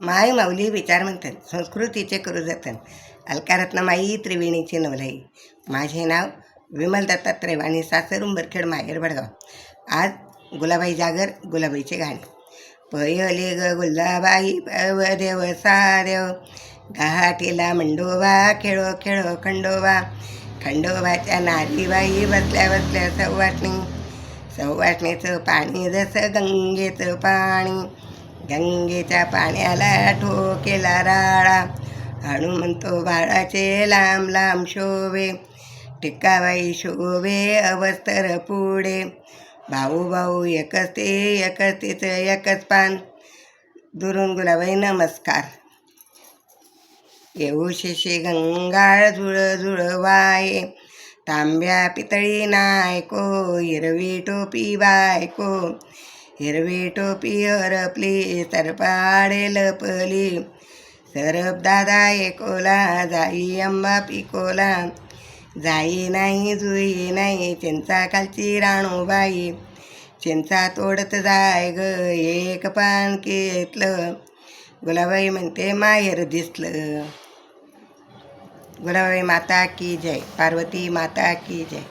माय माऊली विचार म्हणतात संस्कृतीचे करू जतन अलकारत्नमाई त्रिवेणीची नवलाई. माझे नाव विमल दत्तात्रय आणि सासर उंबरखेड माहेर भडगाव. आज गुलाबाई जागर गुलाबाईचे गाणे. पयले ग गुलाबाई देव सादेव घाटीला मंडोबा खेळो खेळो खंडोबा. खंडोबाच्या नारीबाई बसल्या बसल्या सव्वाटणीचं पाणी जसं गंगेचं पाणी. गंगेच्या पाण्याला ठोकेला राळा हनुमंतो बाळाचे लांब लांब शोभे. टिक्काबाई शोभे अवस्तर पुढे. भाऊ भाऊ एकच ते एकच तिचं एकच पान. दुरून गुलाबाई नमस्कार. येऊ शिशी गंगाळ जुळ जुळ वाये. तांब्या पितळी नायको हिरवी टोपी बायको. हिरवी टोपी हरपली सरपाडे लपली. सरप दादा एकोला जाई अंबा पिकोला. जाई नाही जुई नाही चिंचा खालची राणूबाई. चिंचा तोडत जाय ग एक पान घेतलं. गुलाबाई म्हणते माहेर दिसलं. गुलाबाई माता की जय. पार्वती माता की जय.